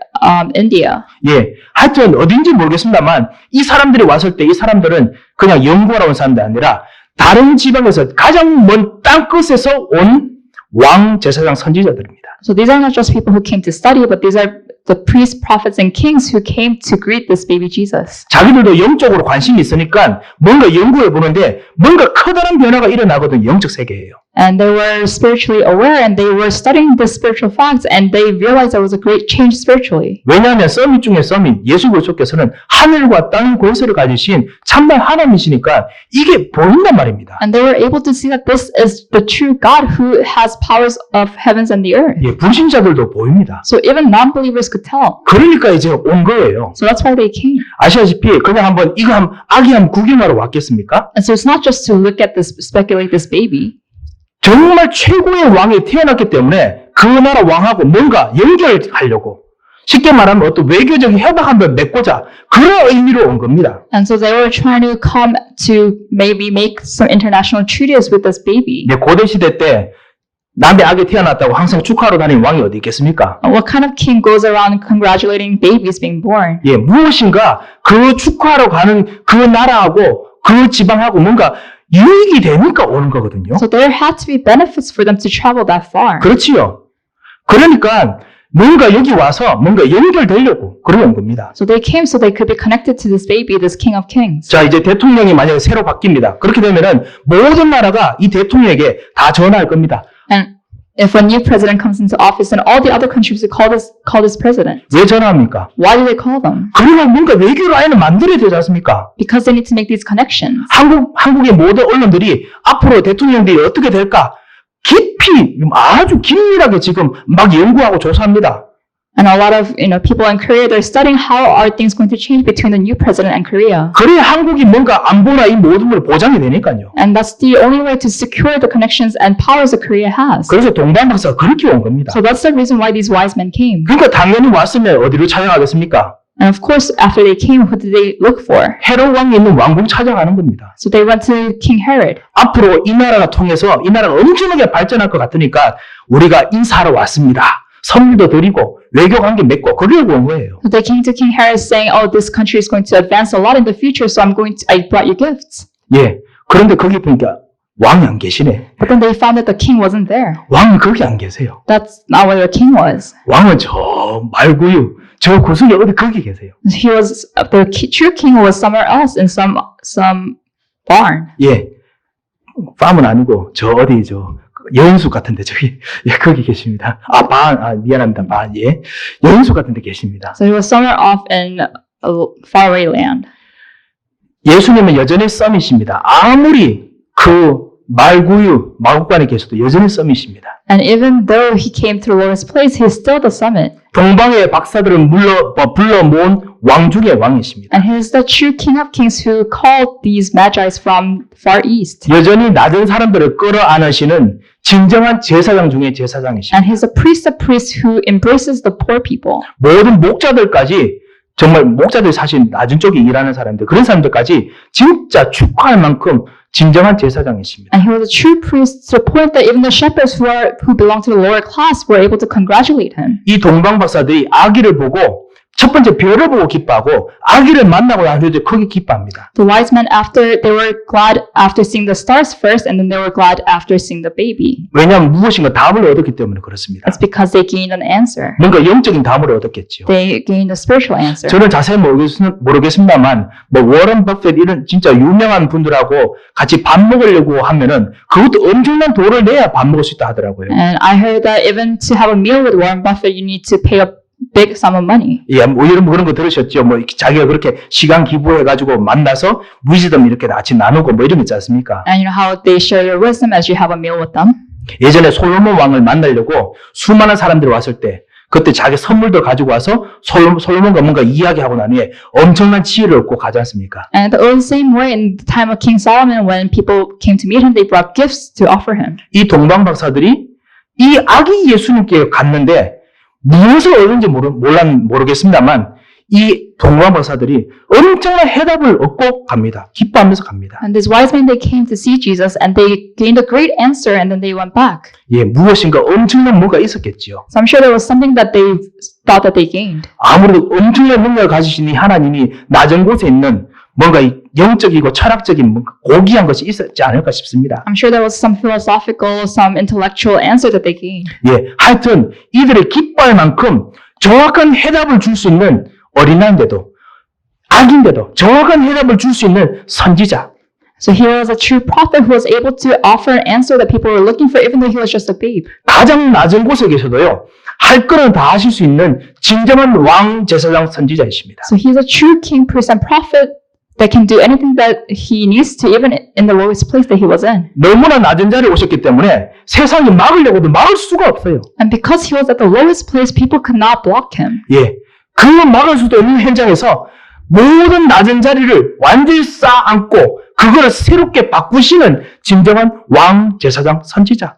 India. 예, 하여튼 어딘지 모르겠습니다만 이 사람들이 왔을 때 이 사람들은 그냥 연구하러 온 사람들이 아니라 다른 지방에서 가장 먼 땅끝에서 온 왕 제사장 선지자들입니다. So these are not just people who came to study, but these are the priests, prophets, and kings who came to greet this baby Jesus. 자기들도 영적으로 관심이 있으니까 뭔가 연구해 보는데 뭔가 커다란 변화가 일어나거든 영적 세계예요. And they were spiritually aware, and they were studying the spiritual facts, and they realized there was a great change spiritually. 왜냐하면 서밋 중에 서밋 예수 그리스도께서는 하늘과 땅 권세를 가지신 참된 하나님이시니까 이게 보인단 말입니다. And they were able to see that this is the true God who has powers of heavens and the earth. 예, 불신자들도 보입니다. So even non-believers could tell. 그러니까 이제 온 거예요. So that's why they came. 아시다시피 그냥 한번 아기 한 구경하러 왔겠습니까? And so it's not just to look at this, speculate this baby. 정말 최고의 왕이 태어났기 때문에 그 나라 왕하고 뭔가 연결하려고 쉽게 말하면 어떤 외교적인 협약 한번 맺고자 그런 의미로 온 겁니다. And so they were trying to come to maybe make some international treaties with this baby. 네, 고대 시대 때 남의 아기 태어났다고 항상 축하하러 다니는 왕이 어디 있겠습니까? What kind of king goes around congratulating babies being born? 예, 무엇인가 그 축하하러 가는 그 나라하고 그 지방하고 뭔가 유익이 되니까 오는 거거든요. So there had to be benefits for them to travel that far. 그렇지요. 그러니까 뭔가 여기 와서 뭔가 연결되려고 그러고 온 겁니다. So they came so they could be connected to this baby, this King of Kings. 자, 이제 대통령이 만약에 새로 바뀝니다. 그렇게 되면은 모든 나라가 이 대통령에게 다 전화할 겁니다. And if a new president comes into office, then all the other countries will call this president. 왜 전화합니까? Why do they call them? 그러면 뭔가 외교 라인을 만들어야 되지 않습니까? Because they need to make these connections. 한국의 모든 언론들이 앞으로 대통령들이 어떻게 될까? 깊이, 아주 긴밀하게 지금 막 연구하고 조사합니다. And a lot of people in Korea, they're studying how are things going to change between the new president and Korea. 그래야 한국이 뭔가 안보나 이 모든 걸 보장이 되니까요. And that's the only way to secure the connections and powers that Korea has. 그래서 동방박사가 그렇게 온 겁니다. So that's the reason why these wise men came. 그러니까 당연히 왔으면 어디로 찾아가겠습니까? And of course, after they came, who did they look for? 헤롯 왕이 있는 왕궁 찾아가는 겁니다. So they went to King Herod. 앞으로 이 나라가 통해서 이 나라가 엄청나게 발전할 것 같으니까 우리가 인사하러 왔습니다. 선물도 드리고 외교 관계 맺고 그러려고 온 거예요. So they came to King Herod saying, "Oh, this country is going to advance a lot in the future, so I brought you gifts." 예. 그런데 거기 보니까 왕이 안 계시네. But then they found that the king wasn't there. 왕은 거기 안 계세요. That's not where the king was. 왕은 저 말구유 저 구석에 어디 거기 계세요. True king was somewhere else in some barn. 예. 팜은 아니고 저 어디 저 여인숙 같은데 저기 예 거기 계십니다. 미안합니다. 반 예. 여인숙 같은데 계십니다. So he was somewhere off in a faraway land. 예수님은 여전히 썸이십니다. 아무리 그 말구유 마국간에 계셔도 여전히 썸이십니다. And even though he came to the lowest place, he's still the summit. 동방의 박사들을 불러 모은 왕 중의 왕이십니다. And he's the true king of kings who called these magi's from far east. 여전히 낮은 사람들을 끌어안으시는 진정한 제사장 중의 제사장이십니다. And he's a priest of priests who embraces the poor people. 모든 목자들까지 정말 목자들 사실 낮은 쪽에 일하는 사람들 그런 사람들까지 진짜 축하할 만큼 진정한 제사장이십니다. And he was a true priest to the point that even the shepherds who belong to the lower class were able to congratulate him. 이 동방 박사들이 아기를 보고 첫 번째 별을 보고 기뻐하고 아기를 만나고 난 후에 크게 기뻐합니다. The wise men they were glad after seeing the stars first, and then they were glad after seeing the baby. 왜냐하면 무엇인가 답을 얻었기 때문에 그렇습니다. It's because they gained an answer. 뭔가 영적인 답을 얻었겠죠. They gained a spiritual answer. 저는 자세히 모르겠습니다만 뭐 워런 버핏 이런 진짜 유명한 분들하고 같이 밥 먹으려고 하면은 그것도 엄청난 돈을 내야 밥 먹을 수 있다 하더라고요. And I heard that even to have a meal with Warren Buffett, you need to pay a big sum of money. 예, 뭐 여러분 그런 거 들으셨죠? 뭐 자기가 그렇게 시간 기부해가지고 만나서 위즈덤 이렇게 같이 나누고 뭐 이런 거 있지 않습니까? And you know how they share their wisdom as you have a meal with them. 예전에 솔로몬 왕을 만나려고 수많은 사람들이 왔을 때 그때 자기 선물도 가지고 와서 솔로몬과 뭔가 이야기하고 난 후에 엄청난 지혜를 얻고 가지 않습니까? And the same way in the time of King Solomon, when people came to meet him, they brought gifts to offer him. 이 동방 박사들이 이 아기 예수님께 갔는데 무엇을 얻은지 모르겠습니다만 이 동방 박사들이 엄청난 해답을 얻고 갑니다. 기뻐하면서 갑니다. And these wise men, they came to see Jesus and they gained a great answer and then they went back. 예, 무엇인가 엄청난 뭐가 있었겠지요. So I'm sure there was something that they thought that they gained. 아무래도 엄청난 능력을 가지신 이 하나님이 낮은 곳에 있는 뭔가 영적이고 철학적인 뭔가 고귀한 것이 있었지 않을까 싶습니다. I'm sure there was some philosophical, some intellectual answer that they gained. 예, 하여튼 이들의 기뻐할 만큼 정확한 해답을 줄 수 있는 어린아이인데도 아기인데도 정확한 해답을 줄 수 있는 선지자. So he was a true prophet who was able to offer an answer that people were looking for even though he was just a babe. 가장 낮은 곳에 계셔도요. 할 거는 다 하실 수 있는 진정한 왕 제사장 선지자이십니다. So he's a true king, priest, and prophet that can do anything that he needs to, even in the lowest place that he was in. 너무나 낮은 자리에 오셨기 때문에 세상이 막으려고도 막을 수가 없어요. And because he was at the lowest place, people could not block him. 예, 그 막을 수도 없는 현장에서 모든 낮은 자리를 완전히 쌓아안고 그거를 새롭게 바꾸시는 진정한 왕 제사장 선지자.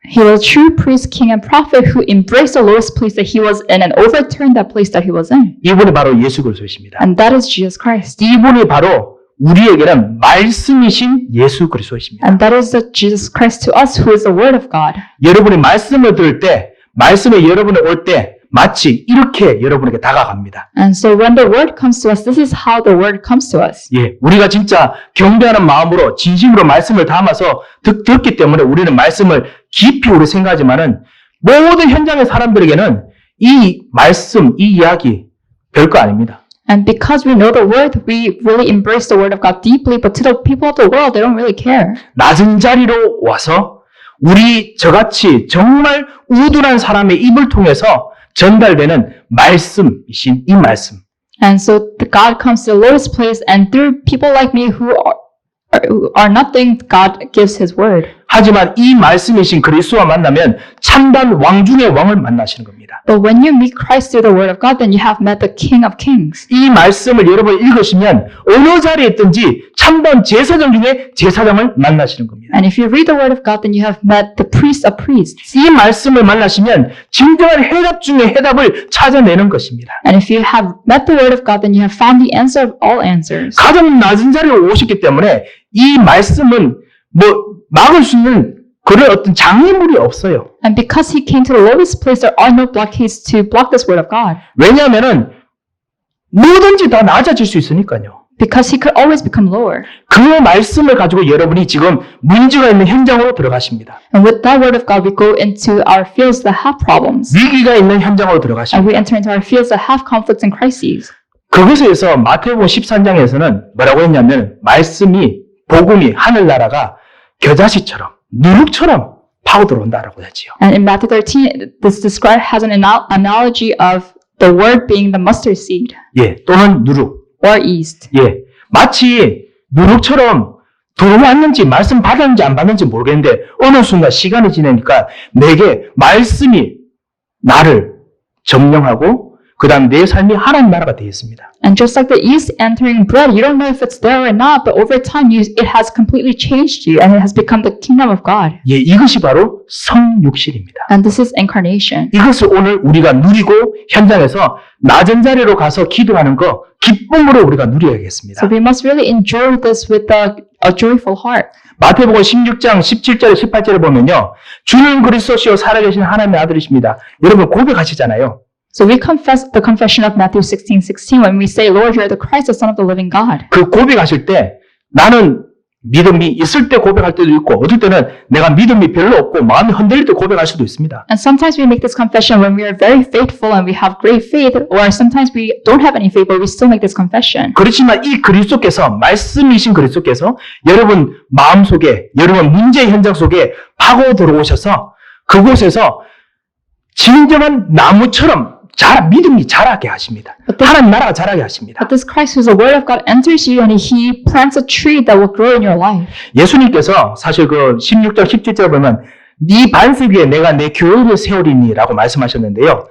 He was a true priest, king, and prophet who embraced the lowest place that he was in and overturned that place that he was in. 이분이 바로 예수 그리스도이십니다. And that is Jesus Christ. 이분이 바로 우리에게는 말씀이신 예수 그리스도이십니다. And that is the Jesus Christ to us who is the Word of God. 여러분이 말씀을 들을 때, 말씀에 여러분이 올 때 마치 이렇게 여러분에게 다가갑니다. And so when the Word comes to us, this is how the Word comes to us. 예, 우리가 진짜 경배하는 마음으로 진심으로 말씀을 담아서 듣기 때문에 우리는 말씀을 깊이 우리 생각하지만은 모든 현장의 사람들에게는 이 말씀, 이 이야기 별거 아닙니다. And because we know the Word, we really embrace the Word of God deeply, but to the people of the world, they don't really care. 낮은 자리로 와서 우리 저같이 정말 우둔한 사람의 입을 통해서 전달되는 말씀이신 이 말씀. And so God comes to the lowest place, and through people like me who are nothing, God gives His word. 하지만 이 말씀이신 그리스도와 만나면 참된 왕 중의 왕을 만나시는 겁니다. But when you meet Christ through the Word of God, then you have met the King of Kings. 이 말씀을 여러분 읽으시면 어느 자리에 있든지 참된 제사장 중에 제사장을 만나시는 겁니다. And if you read the Word of God, then you have met the priest of priests. 이 말씀을 만나시면 진정한 해답 중에 해답을 찾아내는 것입니다. And if you have met the Word of God, then you have found the answer of all answers. 가장 낮은 자리에 오셨기 때문에 이 말씀은 막을 수 있는 그런 어떤 장애물이 없어요. And because he came to the lowest place, there are no blockades to block this Word of God. 왜냐하면은 뭐든지 다 낮아질 수 있으니까요. Because he could always become lower. 그 말씀을 가지고 여러분이 지금 문제가 있는 현장으로 들어가십니다. And with that Word of God, we go into our fields that have problems. 위기가 있는 현장으로 And 들어가십니다. we enter into our fields that have conflicts and crises. 그것에서 마태복음 13장에서는 뭐라고 했냐면 말씀이 복음이 하늘나라가 겨자씨처럼 누룩처럼 파고 들어온다라고 했지요. And in Matthew 13, this described has an analogy of the Word being the mustard seed 예, 또는 누룩. or yeast. 예, 마치 누룩처럼 들어왔는지 말씀 받았는지 안 받았는지 모르겠는데 어느 순간 시간이 지나니까 내게 말씀이 나를 점령하고 그 다음 내 삶이 하나님 나라가 되어 있습니다. And just like the yeast entering bread, you don't know if it's there or not, but over time it has completely changed you and it has become the kingdom of God. 예, 이것이 바로 성육실입니다. And this is incarnation. 이것을 오늘 우리가 누리고 현장에서 낮은 자리로 가서 기도하는 거 기쁨으로 우리가 누려야겠습니다. So we must really enjoy this with a joyful heart. 마태복음 16장 17절에 18절에 보면요. 주는 그리스도시요 살아계신 하나님의 아들이십니다. 여러분 고백하시잖아요. So we confess the confession of Matthew 16:16 when we say, Lord, you are the Christ, the Son of the living God. 그 고백하실 때 나는 믿음이 있을 때 고백할 때도 있고 어떨 때는 내가 믿음이 별로 없고 마음이 흔들릴 때 고백할 수도 있습니다. And sometimes we make this confession when we are very faithful and we have great faith, or sometimes we don't have any faith, but we still make this confession. 그렇지만 이 그리스도께서 말씀이신 그리스도께서 여러분 마음속에 여러분 문제 현장 속에 파고 들어오셔서 그곳에서 진정한 나무처럼 믿음이 자라게 하십니다. 하나님 나라가 자라게 하십니다. But this Christ who's the Word of God enters you and he plants a tree that will grow in your life. 예수님께서 사실 그 16장 17절 보면 네 반석 위에 내가 내 교회를 세우리니 라고 말씀하셨는데요.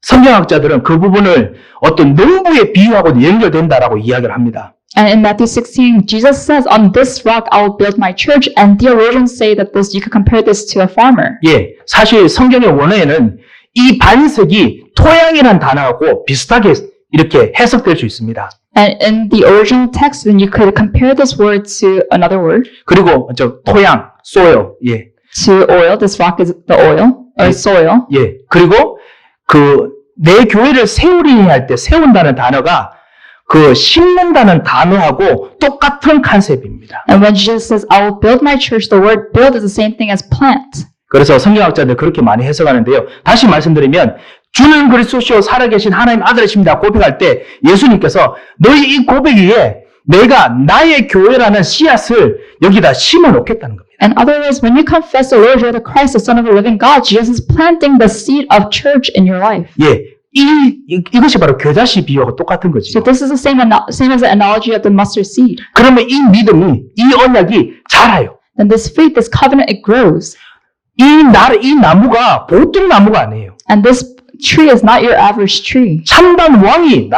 성경학자들은 그 부분을 어떤 농부에 비유하고 연결된다라고 이야기를 합니다. And in Matthew 16, Jesus says, on this rock I will build my church. And theologians say that you could compare this to a farmer. 예, 사실 성경의 원어에는 이 반석이 토양이라는 단어하고 비슷하게 이렇게 해석될 수 있습니다. And in the original text, then you could compare this word to another word. 그리고 토양, soil, 예, To oil. This rock is the oil or soil. 예. 그리고 내 교회를 세우리니 할 때 세운다는 단어가 심는다는 단어하고 똑같은 컨셉입니다. And when Jesus says, I will build my church, the word build is the same thing as plant. 그래서 성경학자들 그렇게 많이 해석하는데요. 다시 말씀드리면 주는 그리스도시요 살아계신 하나님 아들이십니다. 고백할 때 예수님께서 너희 이 고백 위에 내가 나의 교회라는 씨앗을 여기다 심어 놓겠다는 겁니다. In other words, when you confess the Lord, you are the Christ, the Son of the living God, Jesus is planting the seed of church in your life. 예, 이것이 바로 겨자씨 비유하고 똑같은 거죠. So this is the same as the analogy of the mustard seed. 그러면 이 믿음이, 이 언약이 자라요. And this faith, this covenant, it grows. 이 나무가 보통 나무가 아니에요. And this tree is not your average tree. 참담 왕이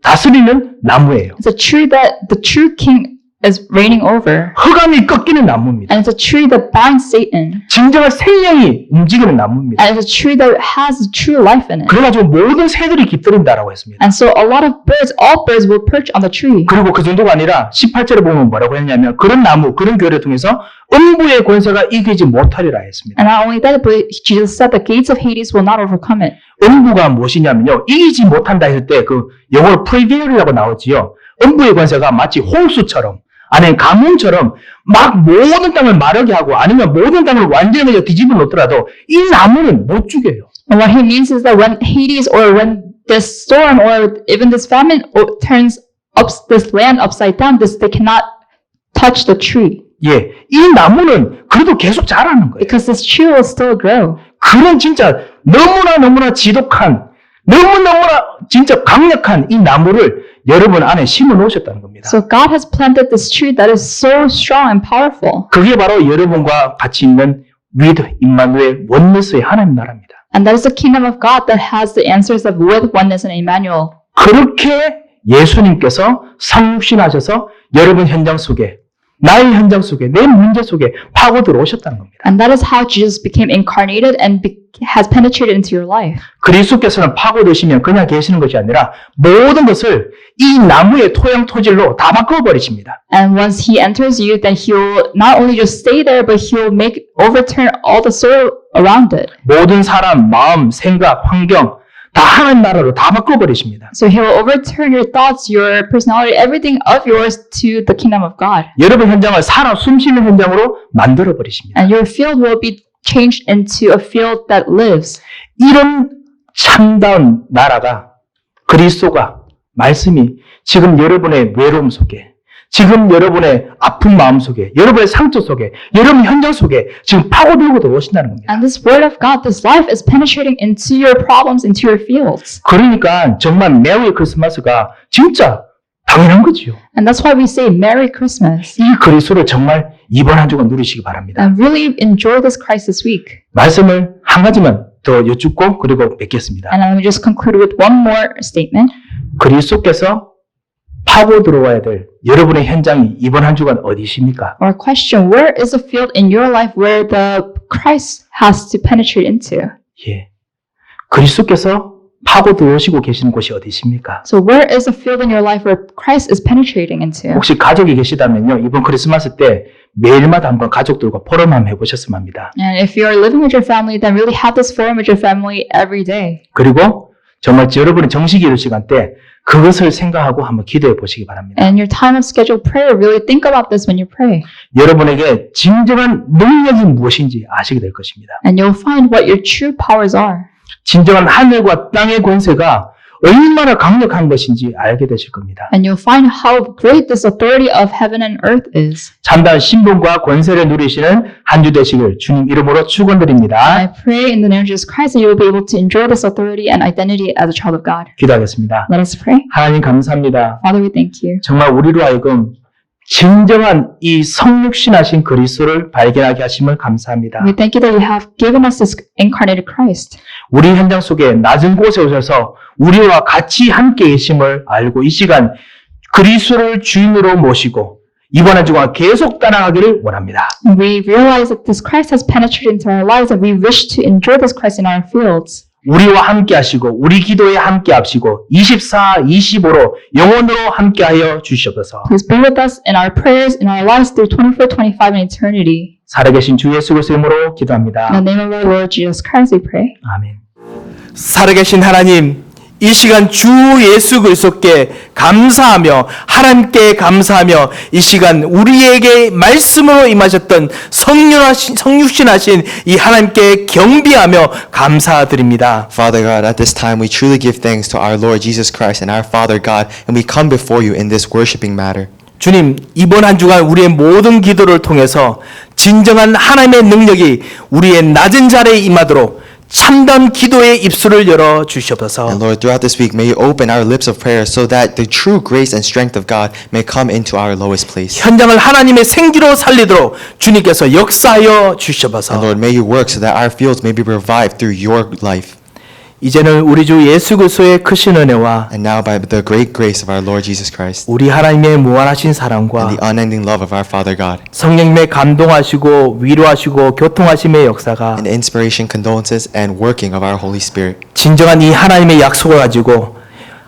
다스리는 나무예요. It's a tree that the true king is reigning over. 흑암이 꺾이는 나무입니다. And it's a tree that binds Satan. 진정한 생명이 움직이는 나무입니다. And it's a tree that has true life in it. 그래가지고 모든 새들이 깃들인다라고 했습니다. And so a lot of birds, all birds will perch on the tree. 그리고 그 정도가 아니라 18절에 보면 뭐라고 했냐면 그런 나무, 그런 교회를 통해서 음부의 권세가 이기지 못하리라 했습니다. And not only that, but Jesus said the gates of Hades will not overcome it. 음부가 무엇이냐면요. 이기지 못한다 했을 때 영어로 prevail이라고 나오지요. 음부의 권세가 마치 홍수처럼 아니면 가뭄처럼 막 모든 땅을 마르게 하고 아니면 모든 땅을 완전히 뒤집어 놓더라도 이 나무는 못 죽여요. And what he means is that when Hades or when this storm or even this famine turns this land upside down, they cannot touch the tree. 예, 이 나무는 그래도 계속 자라는 거예요. Because this tree will still grow. 그런 진짜 너무나 지독한, 너무나 진짜 강력한 이 나무를 여러분 안에 심어 놓으셨다는 겁니다. So God has planted this tree that is so strong and powerful. 그게 바로 여러분과 같이 있는 with 임마누엘 원네스의 하나님 나라입니다. And that is the kingdom of God that has the answers of with oneness and Emmanuel. 그렇게 예수님께서 성육신하셔서 여러분 현장 속에, 나의 현장 속에, 내 문제 속에 파고 들어오셨다는 겁니다. And that is how Jesus became incarnated and has penetrated into your life. 그리스도께서는 파고드시면 그냥 계시는 것이 아니라 모든 것을 이 나무의 토양 토질로 다 바꿔버리십니다. And once he enters you, then he will not only just stay there, but he will overturn all the soil around it. 모든 사람, 마음, 생각, 환경 다 하나님 나라로 다 바꿔버리십니다. So he will overturn your thoughts, your personality, everything of yours to the kingdom of God. 여러분 현장을 살아 숨쉬는 현장으로 만들어버리십니다. And your field will be changed into a field that lives. 이런 참다운 나라가 그리스도가 말씀이 지금 여러분의 외로움 속에, 지금 여러분의 아픈 마음 속에, 여러분의 상처 속에, 여러분 현장 속에 지금 파고들고 들어오신다는 겁니다. And this word of God, this life is penetrating into your problems, into your fields. 그러니까 정말 메리 크리스마스가 진짜 당연한 거지요. And that's why we say Merry Christmas. 이 그리스도를 정말 이번 한 주간 누리시기 바랍니다. And really enjoy this Christ this week. 말씀을 한 가지만 더 여쭙고 그리고 맺겠습니다. And let me just conclude with one more statement. 그리스도께서 파고 들어와야 될 여러분의 현장이 이번 한 주간 어디십니까? Or question, where is the field in your life where the Christ has to penetrate into? 예. 그리스도께서 파고 들어오시고 계시는 곳이 어디십니까? So where is the field in your life where Christ is penetrating into? 혹시 가족이 계시다면요, 이번 크리스마스 때 매일마다 한번 가족들과 포럼 한번 해보셨으면 합니다. And if you are living with your family, then really have this forum with your family every day. 그리고 정말 여러분의 정식 기도 시간 때 그것을 생각하고 한번 기도해 보시기 바랍니다. And your time of scheduled prayer, really think about this when you pray. 여러분에게 진정한 능력이 무엇인지 아시게 될 것입니다. And you'll find what your true powers are. 진정한 하늘과 땅의 권세가 얼마나 강력한 것인지 알게 되실 겁니다. And you'll find how great this authority of heaven and earth is. 참다운 신분과 권세를 누리시는 한 주 되시길 주님 이름으로 축원드립니다. I pray in the name of Jesus Christ that you will be able to enjoy this authority and identity as a child of God. 기도하겠습니다. Let us pray. 하나님 감사합니다. Father, we thank you. 정말 우리로 하여금 진정한 이 성육신하신 그리스도를 발견하게 하심을 감사합니다. We thank you that you have given us this incarnated Christ. 우리 현장 속에 낮은 곳에 오셔서 우리와 같이 함께 계심을 알고 이 시간 그리스도를 주인으로 모시고 이번 한 주간 계속 따라가기를 원합니다. We realize that this Christ has penetrated into our lives and we wish to enjoy this Christ in our fields. 우리와 함께 하시고 우리 기도에 함께 하시고 24, 25로 영원으로 함께 하여 주시옵소서. Please be with us in our prayers, in our lives through 24, 25, and eternity. 살아계신 주 예수 그리스도의 이름으로 기도합니다. In the name of our Lord Jesus Christ, we pray. 아멘. 살아계신 하나님, 이 시간 주 예수 그리스도께 감사하며 하나님께 감사하며 이 시간 우리에게 말씀으로 임하셨던 성육신하신 이 하나님께 경배하며 감사드립니다. Father God, at this time we truly give thanks to our Lord Jesus Christ and our Father God, and we come before you in this worshiping matter. 주님, 이번 한 주간 우리의 모든 기도를 통해서 진정한 하나님의 능력이 우리의 낮은 자리에 임하도록 참된 기도의 입술을 열어 주시옵소서. And Lord, throughout this week, may you open our lips of prayer so that the true grace and strength of God may come into our lowest place. 현장을 하나님의 생기로 살리도록 주님께서 역사하여 주시옵소서. And Lord, may you work so that our fields may be revived through your life. 이제는 우리 주 예수 그리스도의 크신 은혜와 And now by the great grace of our Lord Jesus Christ 우리 하나님의 무한하신 사랑과 and the unending love of our Father God 성령님의 감동하시고 위로하시고 교통하심의 역사가 and inspiration, condolences, and working of our Holy Spirit 진정한 이 하나님의 약속을 가지고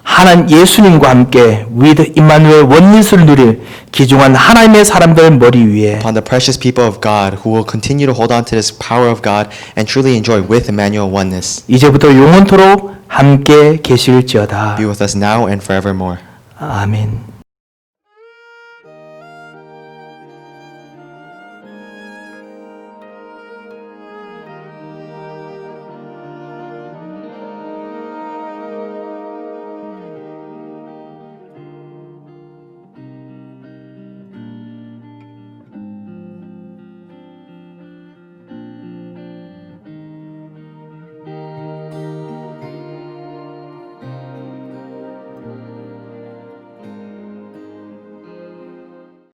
하나님 예수님과 함께 with 임마누엘 원리스를 누릴 귀중한 하나님의 사람들 머리 위에 upon the precious people of God who will continue to hold on to this power of God and truly enjoy with Emmanuel oneness. 이제부터 영원토록 함께 계실지어다. Be with us now and forevermore. 아멘.